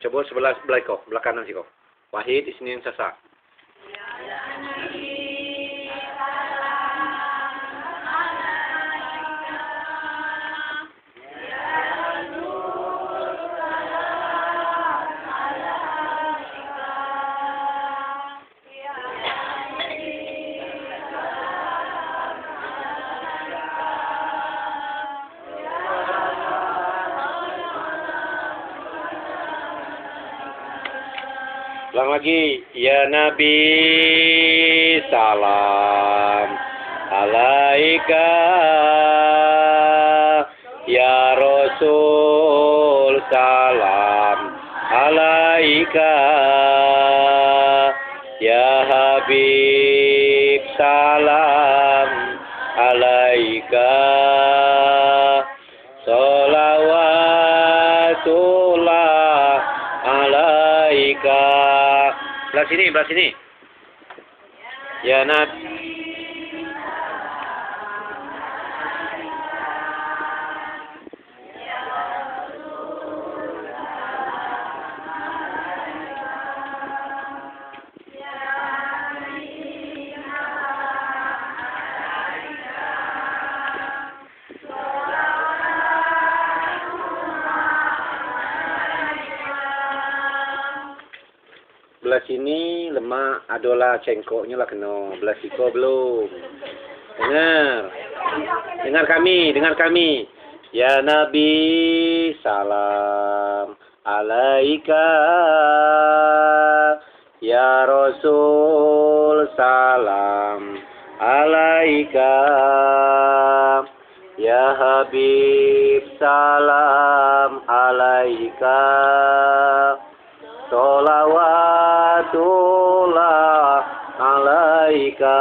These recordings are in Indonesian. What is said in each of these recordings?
Coba sebelah kau, sebelah kanan sih kau. Wahid di sini yang sasak. Ulang lagi, ya Nabi salam alaika, ya Rasul salam alaika, ya Habib salam alaika, sholawatullah alaika. Belah sini. Ya Nabi. Belah sini lemak adola cengkoknya lah kena. Belah siko belum. Dengar kami. Ya Nabi salam alaika, ya Rasul salam alaika, ya Habib salam alaika, sholawatullah alaika.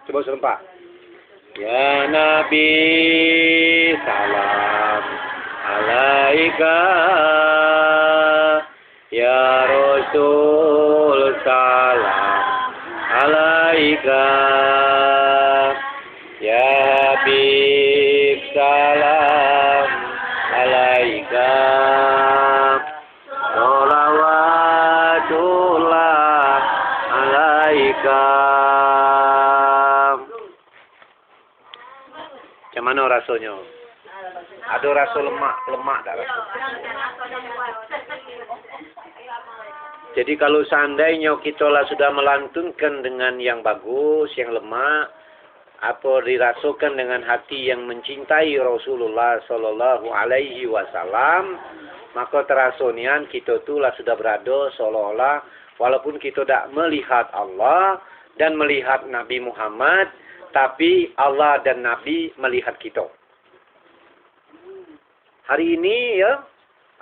Coba serempak. Ya Nabi salam alaika, ya Rasul salam alaika, ya Habib salam alaika, sholawatullah alaika. Macam mana rasanya? Ada rasa lemak tak rasa? Jadi kalau seandainya kita lah sudah melantunkan dengan yang bagus, yang lemak, apa dirasakan dengan hati yang mencintai Rasulullah Sallallahu Alaihi Wasallam, maka terasa nian kita tu lah sudah berada seolah-olah walaupun kita tak melihat Allah dan melihat Nabi Muhammad, tapi Allah dan Nabi melihat kita. Hari ini ya,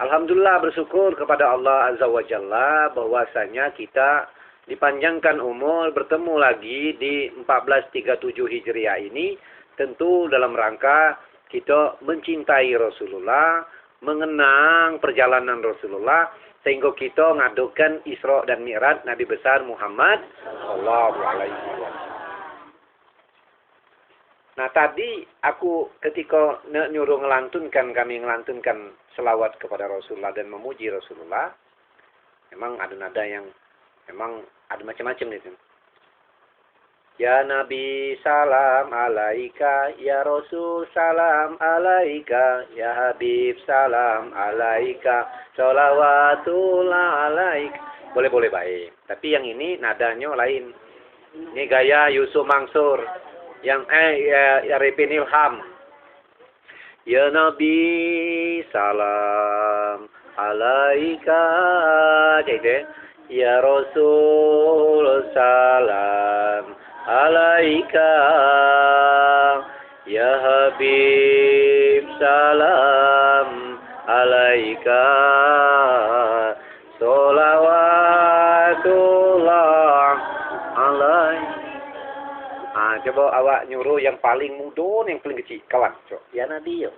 alhamdulillah bersyukur kepada Allah Azza wa Jalla bahwasanya kita dipanjangkan umur bertemu lagi di 1437 Hijriah ini, tentu dalam rangka kita mencintai Rasulullah, mengenang perjalanan Rasulullah, sehingga kita ngadukan Isra dan Mi'raj Nabi besar Muhammad sallallahu alaihi wasallam. Nah tadi aku ketika nyuruh kami ngelantunkan selawat kepada Rasulullah dan memuji Rasulullah, memang ada nada yang memang ada macam-macam itu. Ya Nabi salam alaika, ya Rasul salam alaika, ya Habib salam alaika, sholawatullah alaika. Boleh baik. Tapi yang ini nadanya lain. Ini gaya Yusuf Mansur. Yang ya Repin Ilham. Ya Nabi salam alaika, gitu. Ya Rasul salam alaika, ya Habib salam alaika, sholawatullah alaika. Coba awak nyuruh yang paling muda, yang paling kecil. Kawan, coba. Ya Nabi, ya.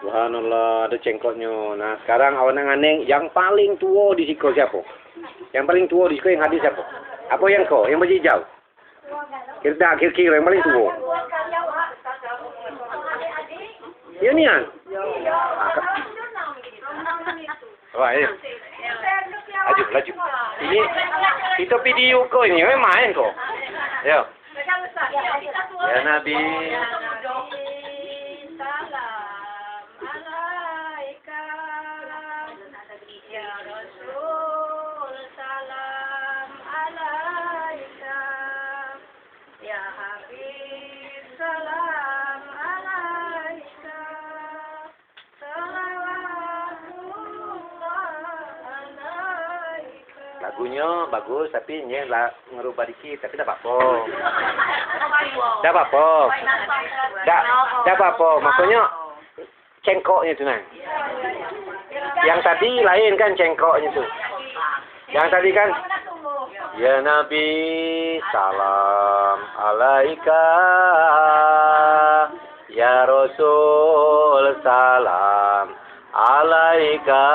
Subhanallah, ada cengkoknya. Nah, sekarang awan aneh yang paling tua di siko siapa? Yang paling tua di siko yang hadir siapa? Apa yang kau? Yang berhijau? Kira-kira yang paling tua. Ya ni kan? Wah, ya. Laju. Ini kita video kau ini, main kau. Ya. Ya Nabi. Lagunya bagus tapi ini lah ngerubah dikit tapi tak apa-apa. Tak apa-apa. Tak apa-apa. Maksudnya cengkoknya tu nang. Yang tadi lain kan cengkoknya tu. Yang tadi kan ya Nabi salam alaika ya Rasul salam alaika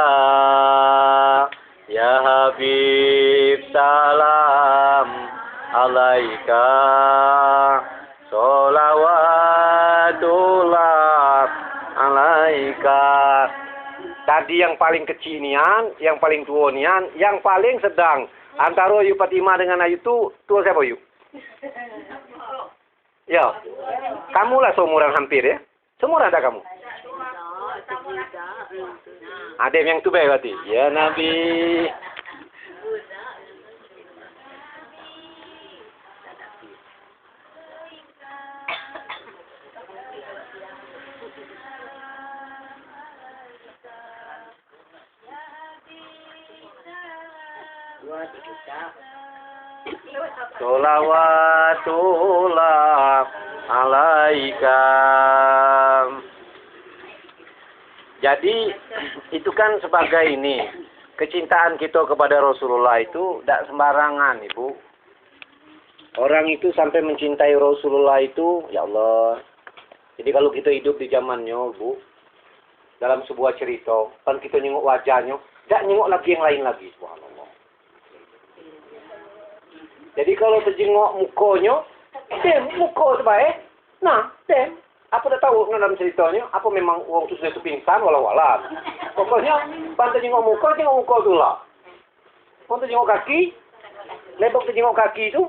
ya Habib salam alaika sholawatullah alaika. Tadi yang paling kecil nian, yang paling tua nian, yang paling sedang. Antara Ayu Fatimah dengan Ayu tu, tua siapa Ayu? Ya, kamulah seumuran hampir ya. Seumuran ada kamu? Ada yang tu baik berarti. Ya Nabi. Sholawatullah alaika. Jadi itu kan sebagai ini kecintaan kita kepada Rasulullah itu tidak sembarangan, Ibu. Orang itu sampai mencintai Rasulullah itu, ya Allah. Jadi kalau kita hidup di zamannya, Bu, dalam sebuah cerita, kan kita nyengok wajahnya, tidak nyengok lagi yang lain lagi, subhanallah. Jadi kalau terjengok mukanya, muka sebaik. Nah, apa dah tahu dalam ceritanya? Apa memang orang tu sudah pingsan walau-walau. Pokoknya, pantai jengok muka tu lah. Pantai jengok kaki, lebok terjengok kaki itu,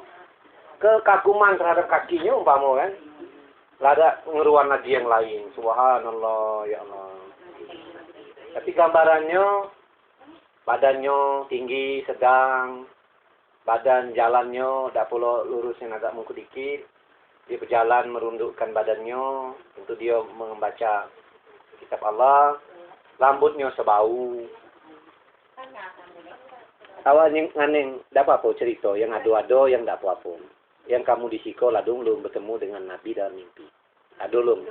kekaguman terhadap kakinya umpama kan. Lah ada ngeruan lagi yang lain. Subhanallah, ya Allah. Tapi gambarannya, badannya tinggi, sedang, badan jalannya tak pula lurus yang agak mungku dikit. Dia berjalan merundukkan badannya untuk dia membaca kitab Allah. Rambutnya sebau. Awak nganing tak apa-apa cerita yang ado-ado yang tak apa-apa. Yang kamu di sekolah belum bertemu dengan Nabi dalam mimpi. Belum.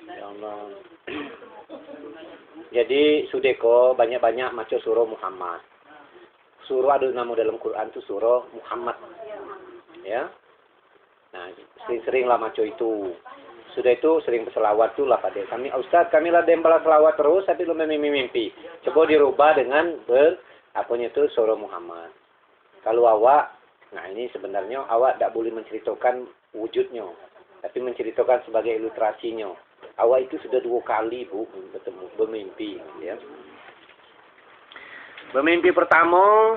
Ya Allah. Jadi sudeko banyak-banyak maca surah Muhammad. Surah ada nama dalam Quran tu surah Muhammad. Ya. Nah, sering-seringlah maca itu. Sudah itu sering berselawat tu lah pada kami. Ustaz, kami lah dembala selawat terus tapi belum mimpi. Coba dirubah dengan apanya tu surah Muhammad. Kalau awak, nah ini sebenarnya awak tak boleh menceritakan wujudnya, tapi menceritakan sebagai ilustrasinya. Awak itu sudah 2 kali, Bu, bertemu bermimpi, ya. Bermimpi pertama,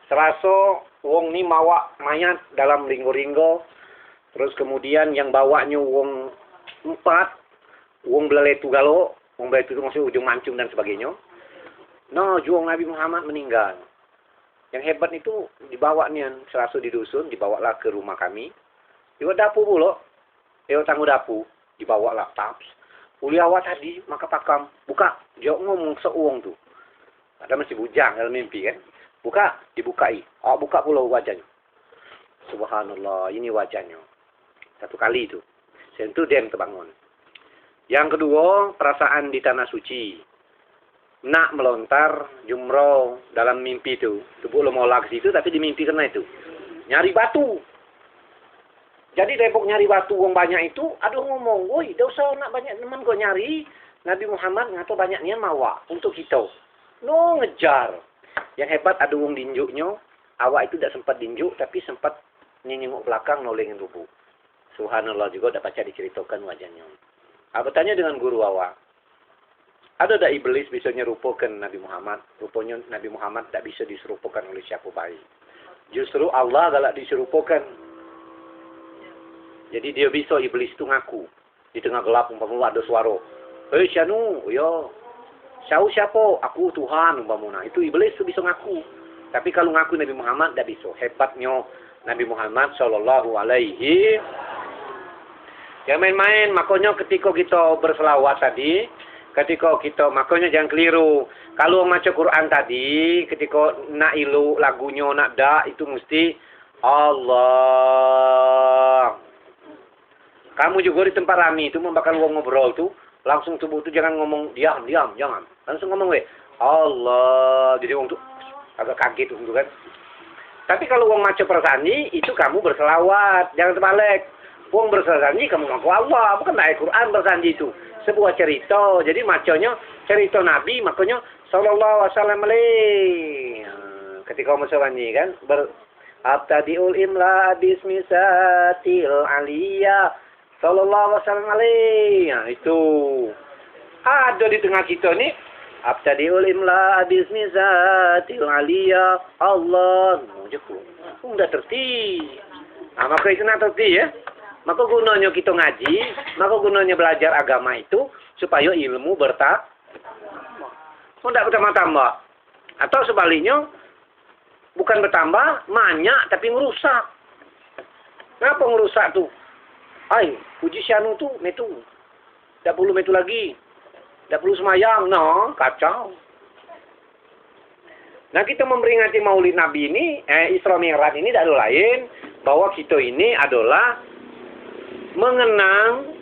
serasa wong ni mawa mayat dalam ringgo-ringgo. Terus kemudian yang bawanya wong 4, wong belaletu galo, wong belaletu itu maksudnya ujung mancung dan sebagainya. No, juang Nabi Muhammad meninggal. Yang hebat itu dibawa nian, serasa di dusun, dibawalah ke rumah kami. Dibawa dapur pula. Tangguh dapur, dibawalah taps. Uli awak tadi, maka pakam, buka, dia ngomong seuang tu. Ada masih bujang dalam mimpi kan. Buka, dibukai. Buka pula wajahnya. Subhanallah, ini wajahnya. 1 kali itu. Sentuh dem terbangun. Yang kedua, perasaan di tanah suci. Nak melontar jumroh dalam mimpi itu. Tubuh lo mau lagi situ, tapi di mimpi kena itu. Nyari batu. Jadi depok nyari batu wong banyak itu, aduh ngomong, woi, dah usah nak banyak teman kau nyari. Nabi Muhammad ngato banyaknya mawa untuk kita. No ngejar. Yang hebat ada wong dinjuknya, awak itu tidak sempat dinjuk, tapi sempat nyengok belakang nolengin rubuh. Subhanallah juga dapat diceritakan wajahnya. Apa tanya dengan guru awak? Ada tak iblis bisa nyerupakan Nabi Muhammad? Rupanya Nabi Muhammad tak bisa diserupakan oleh siapa baik. Justru Allah galak diserupakan. Jadi dia bisa iblis itu ngaku. Di tengah gelap umpama ada suara. Syanu, yo. Siapa? Aku Tuhan umpama. Itu iblis itu bisa ngaku. Tapi kalau ngaku Nabi Muhammad tak bisa. Hebatnya Nabi Muhammad sallallahu alaihi. Jangan main-main, makanya ketika kita berselawat tadi, makanya jangan keliru. Kalau maca Quran tadi, ketika nak ilu lagunya nak dak itu mesti Allah. Kamu juga di tempat rami itu membakar wong ngobrol tuh, langsung tubuh itu jangan ngomong diam, jangan. Langsung ngomong Allah. Jadi wong tuh agak kaget tuh kan. Tapi kalau wong maca persani itu kamu berselawat, jangan terbalik. Wong bersanji kamu ngaku Allah, bukan ayat Quran bersanji itu. Sebuah cerita, jadi macanya cerita Nabi, makanya sallallahu alaihi wasallam. Ketika kamu bersanji kan, abtadiul imla bismisatil aliyah sallallahu alaihi wasallam. Nah, itu ada di tengah kita nih. Abtadiul imla bismisatil aliyah Allah. Udah tertib. Nah, maka itu nak tertib ya. Maka gunanya kita ngaji, maka gunanya belajar agama itu supaya ilmu bertambah. Tidak bertambah-tambah. Atau sebaliknya, bukan bertambah, banyak tapi merusak. Kenapa merusak tuh? Puji Syanu tuh metu. Tidak perlu metu lagi. Tidak perlu semayang. No, kacau. Nah, kita memperingati Maulid Nabi ini, Isra Mi'raj ini tidak ada lain bahwa kita ini adalah mengenang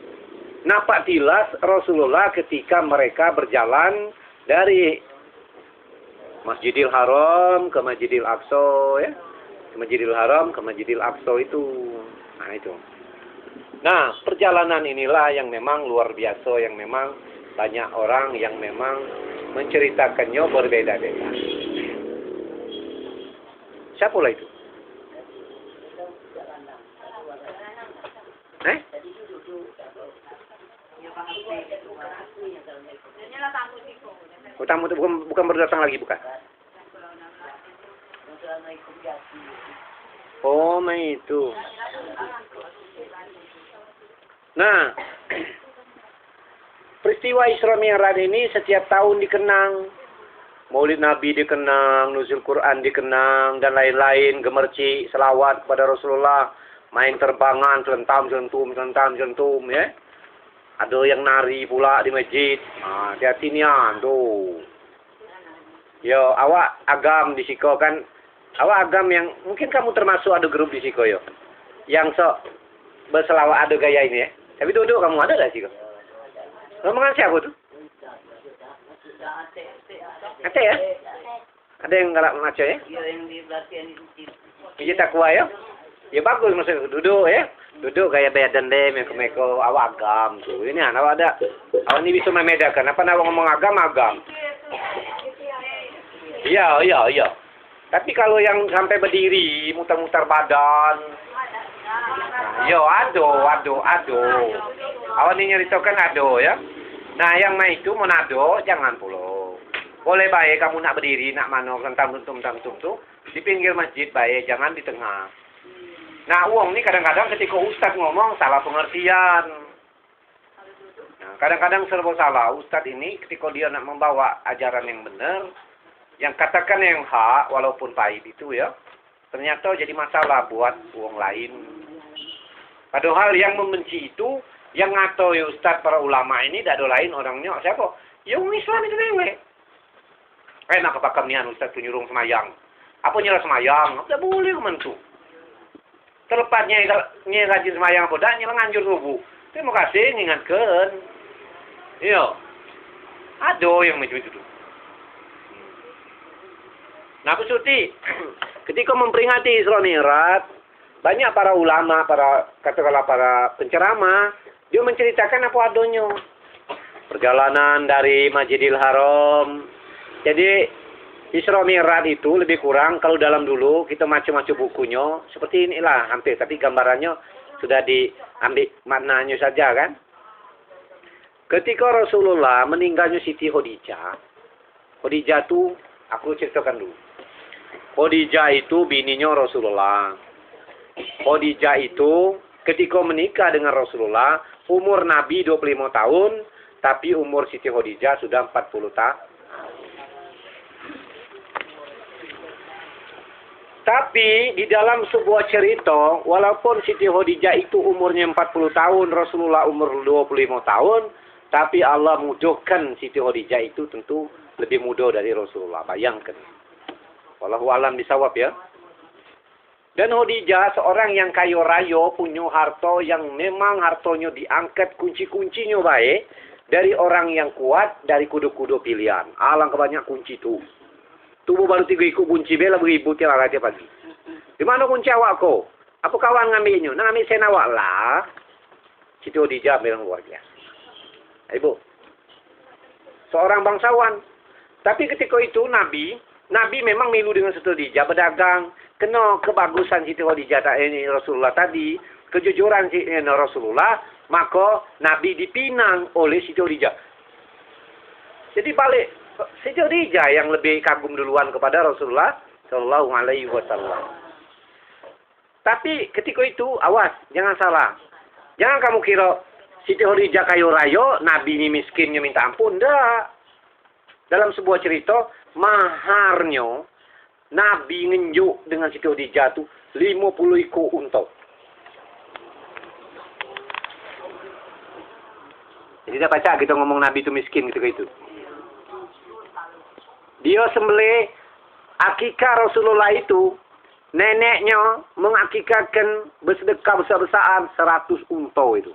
napak tilas Rasulullah ketika mereka berjalan dari Masjidil Haram ke Masjidil Aqsa ya. Ke Masjidil Haram ke Masjidil Aqsa itu. Nah, itu. Nah, perjalanan inilah yang memang luar biasa, yang memang banyak orang yang memang menceritakannya berbeda-beda. Siapa lah itu? Tamu itu bukan berdatang lagi, bukan? Oh, itu. Nah, peristiwa Isra Mi'raj ini setiap tahun dikenang. Maulid Nabi dikenang, nuzul Quran dikenang, dan lain-lain, gemerci, selawat kepada Rasulullah, main terbangan, celentam, ya. Ada yang nari pula di masjid. Hati-hati nian tuh. Yo, awak agam di Siko kan. Awak agam yang mungkin kamu termasuk ada grup di Siko yo. Yang sok berselawat ada gaya ini ya. Tapi duduk kamu ada gak Siko? Ngomongan siapa tuh? Ada ya? Ada yang galak maco ya? Iya, yang di pelatihan itu. Biji takwa ya? Ya bagus maksudnya duduk ya. Duduk gaya badan deh, meko-meko awak agam tuh. Ini awak ada. Awak ini bisa membedakan. Apa awak ngomong agam? Iya. Tapi kalau yang sampai berdiri, mutar-mutar badan. Aduh. Awak ini nyeritakan aduh ya. Nah, yang main itu monado jangan pula. Boleh baik kamu nak berdiri, nak mano kentam-kentum tuh di pinggir masjid baik, jangan di tengah. Nah, uang ini kadang-kadang ketika Ustadz ngomong salah pengertian. Nah, kadang-kadang serba salah. Ustadz ini ketika dia nak membawa ajaran yang benar, yang katakan yang hak, walaupun pahit itu ya, ternyata jadi masalah buat uang lain. Padahal yang membenci itu, yang ngato ya Ustadz para ulama ini, tidak ada lain orangnya. Siapa? Ya orang Islam itu dewe. Nak kepakam nian Ustadz tuh nyuruh semayang. Apa nyerah semayang? Tidak boleh kementu. Terlepatnya nyai rajin semayang apa dah nyerang anjur subuh. Terima kasih ngingatkan. Iya. Aduh yang macam itu tuh. Nah, Bu Suti, ketika memperingati Isra Mi'raj, banyak para ulama, katakanlah para penceramah, dia menceritakan apa adanya. Perjalanan dari Masjidil Haram. Jadi Isra Mi'raj itu lebih kurang kalau dalam dulu kita macam-macam bukunya seperti inilah hampir, tapi gambarannya sudah diambil maknanya saja kan. Ketika Rasulullah meninggalnya Siti Khadijah itu aku ceritakan dulu. Khadijah itu bininya Rasulullah. Khadijah itu ketika menikah dengan Rasulullah umur Nabi 25 tahun, tapi umur Siti Khadijah sudah 40 tahun. Tapi di dalam sebuah cerita, walaupun Siti Khadijah itu umurnya 40 tahun, Rasulullah umur 25 tahun, tapi Allah mudahkan Siti Khadijah itu tentu lebih muda dari Rasulullah. Bayangkan. Wallahu a'lam bishawab ya. Dan Khadijah seorang yang kaya raya, punya harta yang memang hartanya diangkat kunci-kuncinya baik dari orang yang kuat, dari kuda-kuda pilihan. Alangkah banyak kunci itu. Tubuh baru 3 ikut kunci bela beribu tiap hari pagi. Di mana kunci awak ko? Apa kawan ngambilnya? Nah, ambil sen awak lah. Siti Khadijah memang luar biasa. Ibu, seorang bangsawan. Tapi ketika itu Nabi memang milu dengan Siti Khadijah berdagang. Kena kebagusan Siti Khadijah ini Rasulullah tadi, kejujuran Rasulullah, maka Nabi dipinang oleh Siti Khadijah. Jadi balik Siti Khadijah yang lebih kagum duluan kepada Rasulullah Shallallahu Alaihi Wasallam. Tapi ketika itu awas, jangan salah. Jangan kamu kira Siti Khadijah kaya raya, Nabi ini miskinnya minta ampun. Enggak. Dalam sebuah cerita, maharnya Nabi ngenjuk dengan Siti Khadijah itu 50 ekor unta. Jadi kita baca kita ngomong Nabi itu miskin ketika itu. Dia sembelih akikah Rasulullah itu, neneknya mengakikahkan bersedekah besar-besaran 100 unta itu.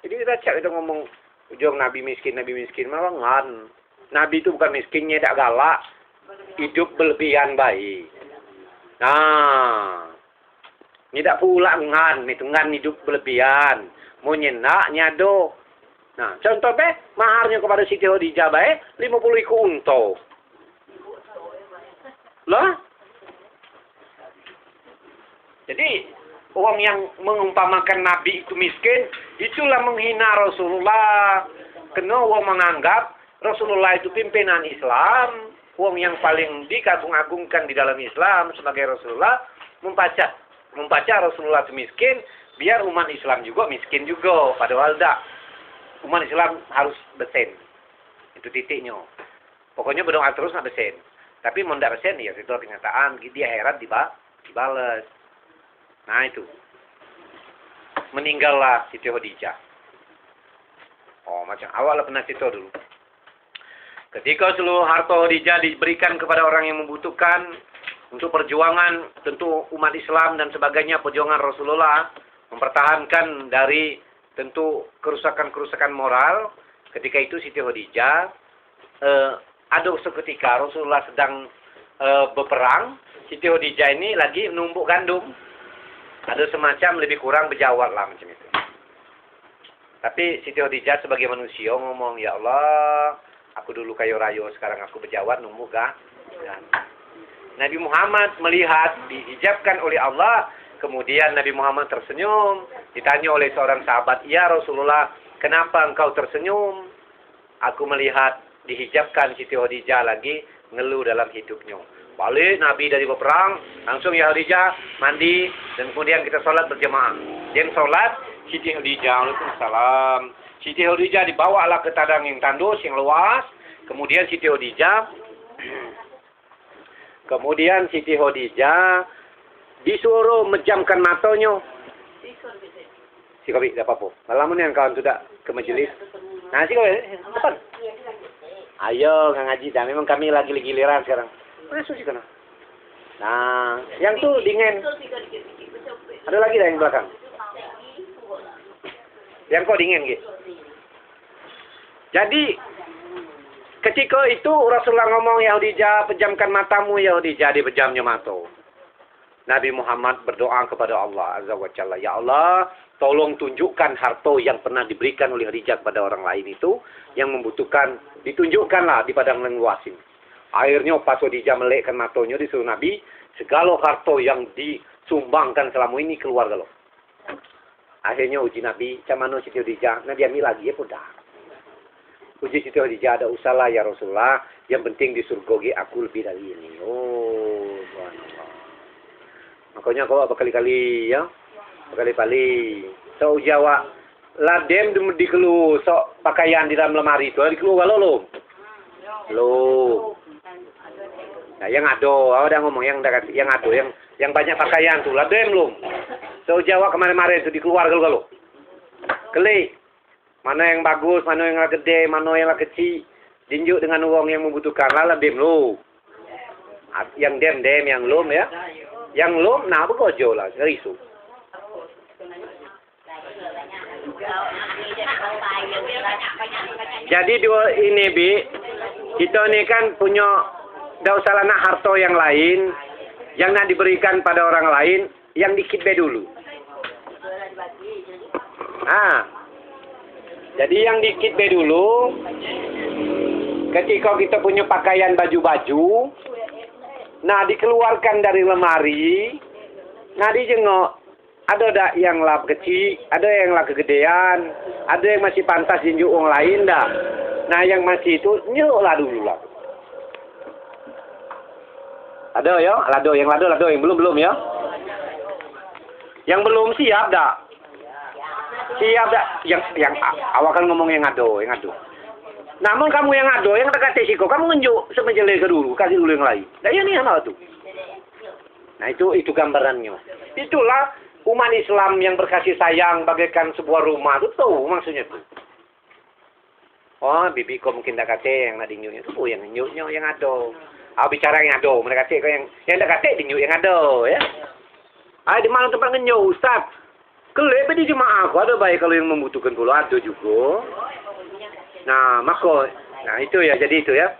Jadi kita cak kita ngomong ujung Nabi miskin, malah ngan. Nabi itu bukan miskinnya, tidak galak, hidup berlebihan baik. Nah, tidak pula ngan, itu ngan hidup berlebihan, mau nyenak nyado. Nah, contohnya maharnya kepada Siti Khadijah baik 50 ekor unta. Lah? Jadi orang yang mengumpamakan Nabi itu miskin, itulah menghina Rasulullah. Kena orang menganggap Rasulullah itu pimpinan Islam, orang yang paling dikagung-agungkan di dalam Islam sebagai Rasulullah, membaca Rasulullah itu miskin, biar umat Islam juga miskin juga. Padahal tidak. Umat Islam harus besen. Itu titiknya. Pokoknya berdoa terus nak besen. Tapi mau tidak besen, ya itu kenyataan. Dia heran dibales. Nah itu. Meninggallah Siti Khadijah. Oh macam awal pernah cerita dulu. Ketika seluruh harta Khadijah diberikan kepada orang yang membutuhkan untuk perjuangan tentu umat Islam dan sebagainya, perjuangan Rasulullah mempertahankan dari tentu kerusakan-kerusakan moral. Ketika itu Siti Khadijah ada seketika Rasulullah sedang berperang, Siti Khadijah ini lagi numbuk gandum. Ada semacam lebih kurang berjawab lah macam itu. Tapi Siti Khadijah sebagai manusia ngomong, ya Allah, aku dulu kaya raya, sekarang aku berjawab numbuk gandum. Nabi Muhammad melihat dihijabkan oleh Allah. Kemudian Nabi Muhammad tersenyum. Ditanya oleh seorang sahabat, ya Rasulullah, kenapa engkau tersenyum? Aku melihat dihijabkan Siti Khadijah lagi ngeluh dalam hidupnya. Balik Nabi dari berperang, langsung ya Khadijah mandi, dan kemudian kita sholat berjamaah. Dan sholat, Siti Khadijah, waalaikumsalam. Siti Khadijah dibawalah ke tandang yang tandus, yang luas. Kemudian Siti Khadijah disuruh menjamkan matanya. Si Kopi, tidak apa-apa. Malam yang kawan sudah ke majelis. Nah, si Kopi, depan. Ayo, nggak ngaji dah. Memang kami lagi giliran sekarang. Masuk sih kena. Nah, yang tuh dingin. Ada lagi dah yang belakang. Yang kok dingin gitu. Jadi, ketika itu Rasulullah ngomong, ya Khadijah, pejamkan matamu, ya Khadijah, dipejamnya mata. Nabi Muhammad berdoa kepada Allah Azza wa Jalla, ya Allah, tolong tunjukkan harta yang pernah diberikan oleh Rijal pada orang lain itu, yang membutuhkan, ditunjukkanlah di padang Lengwasin. Akhirnya pas Khadijah melekkan matanya disuruh Nabi, segala harta yang disumbangkan selama ini keluar kalau. Akhirnya uji Nabi, camano Siti Khadijah, Nabi ambil lagi ya dah. Uji Siti Khadijah, ada usaha ya Rasulullah, yang penting di surga aku lebih dari ini. Oh, subhanallah. Makanya kau berkali-kali ya, berkali-kali. So Jawa, ladem di kelu, so pakaian di dalam lemari itu, di kelu kalau lo. Nah, yang ada ngomong yang ada, yang banyak pakaian tuh, ladem lo. So Jawa kemarin-kemarin itu dikeluar kalau. Keli, mana yang bagus, mana yang gede, mana yang kecil, dinjuk dengan uang yang membutuhkan, ladem lo. Yang dem yang lom ya. Yang lom, nah begojo lah, ngerisu. Jadi dua ini Bi, kita ini kan punya, tidak usah nak harta yang lain, yang nak diberikan pada orang lain, yang dikit be dulu. Jadi yang dikit be dulu, ketika kita punya pakaian baju-baju, nah dikeluarkan dari lemari, nah dijengok, ada yang lah kecil, ada yang lah kegedean, ada yang masih pantas jinjuk orang lain dah. Nah yang masih itu nyuk lah dulu lah. Ada ya, lado yang belum ya. Yang belum siap dah. Siap dah. Yang awak kan ngomong yang ado. Namun kamu yang ado, yang dekat siko, kamu nunjuk semenjak dulu, kasih dulu yang lain. Nah ini apa tuh? Nah itu gambarannya. Itulah umat Islam yang berkasih sayang bagaikan sebuah rumah. Itu tuh maksudnya tuh. Oh, bibi kok mungkin tak kate yang nak dinyuknya tuh yang nyuknya yang ado. Bicara yang ado, mereka kate yang tak kate dinyuk yang ado ya. Di mana tempat ngenyuk Ustaz? Kelep di jemaah aku ada baik kalau yang membutuhkan pula ada juga. Nah, itu ya, jadi itu ya.